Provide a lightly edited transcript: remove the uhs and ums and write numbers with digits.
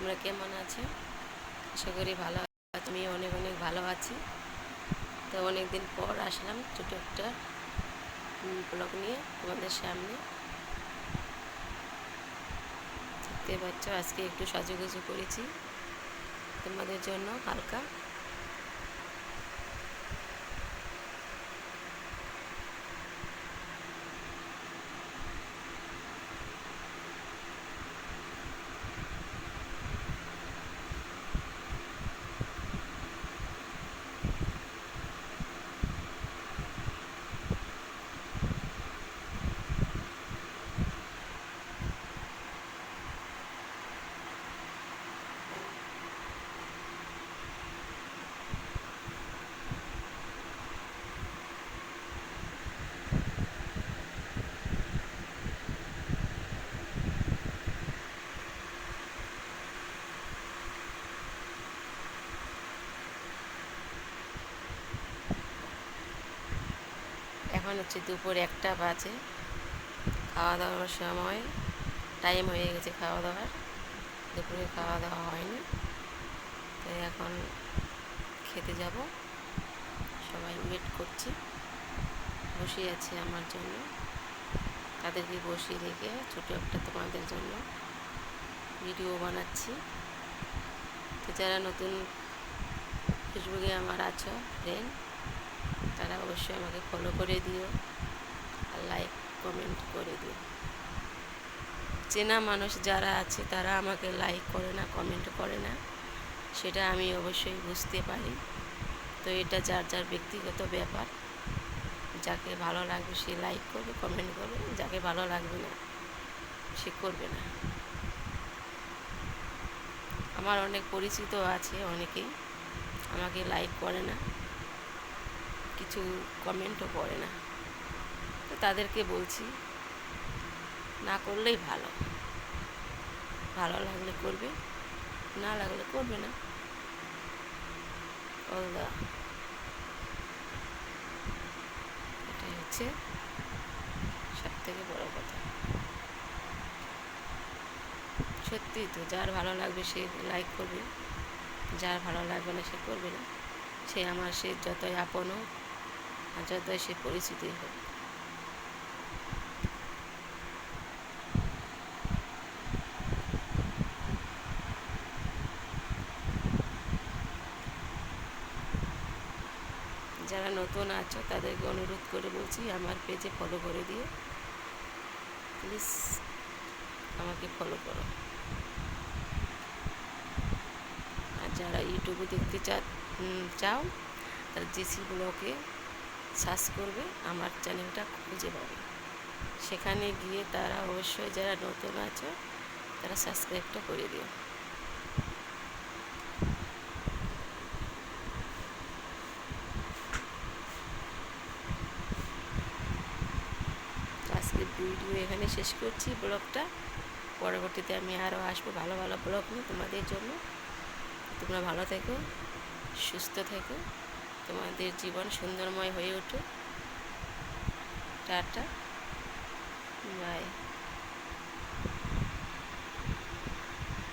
তোমরা কেমন আছো? আশা করি ভালো আছো। আমি অনেক অনেক ভালো আছি। তো অনেক দিন পর আসলাম ছোটো একটা ব্লগ নিয়ে তোমাদের সামনে। দেখতে পাচ্ছ আজকে একটু সাজুগুজু করেছি তোমাদের জন্য হালকা। এখন হচ্ছে দুপুর 1টা বাজে। খাওয়া দাওয়ার সময় টাইম হয়ে গেছে খাওয়া দাওয়ার। দুপুরে খাওয়া দাওয়া হয়নি, তো এখন খেতে যাব। সবাই ওয়েট করছি, বসে আছে আমার জন্য। তাদেরকে বসিয়ে রেখে ছোটো একটা তোমাদের জন্য ভিডিও বানাচ্ছি। তো যারা নতুন ফেসবুকে আমার আছো ফ্রেন্ড, তারা অবশ্যই আমাকে ফলো করে দিও আর লাইক কমেন্ট করে দিও। চেনা মানুষ যারা আছে তারা আমাকে লাইক করে না, কমেন্ট করে না, সেটা আমি অবশ্যই বুঝতে পারি। তো এটা যার যার ব্যক্তিগত ব্যাপার। যাকে ভালো লাগবে সে লাইক করবে, কমেন্ট করবে, যাকে ভালো লাগবে না সে করবে না। আমার অনেক পরিচিত আছে, অনেকেই আমাকে লাইক করে না, কিছু কমেন্টও করে না। তো তাদেরকে বলছি না করলেই ভালো। ভালো লাগলে করবে, না লাগলে করবে না। এটাই হচ্ছে সব থেকে বড় কথা। সত্যি তো, যার ভালো লাগবে সে লাইক করবে, যার ভালো লাগবে না সে করবে না। সে যতই আপন হোক আর যতই সে পরিচিতি হোক। যারা নতুন আছো তাদেরকে অনুরোধ করে বলছি আমার পেজে ফলো করে দিও, প্লিজ আমাকে ফলো করো। আর যারা ইউটিউবে দেখতে চাও তারা জেসি ব্লগে সার্চ করবে, আমার চ্যানেলটা খুঁজে পাবে। সেখানে গিয়ে তারা অবশ্যই যারা নতুন আছো তারা সাবস্ক্রাইবটা করে দিও। আজকে ভিডিও এখানে শেষ করছি ব্লগটা। পরবর্তীতে আমি আরও আসবো ভালো ভালো ব্লগ নিয়ে তোমাদের জন্য। তোমরা ভালো থেকো, সুস্থ থেকো, তোমাদের জীবন সুন্দরময় হয়ে ওঠো। Tata, by.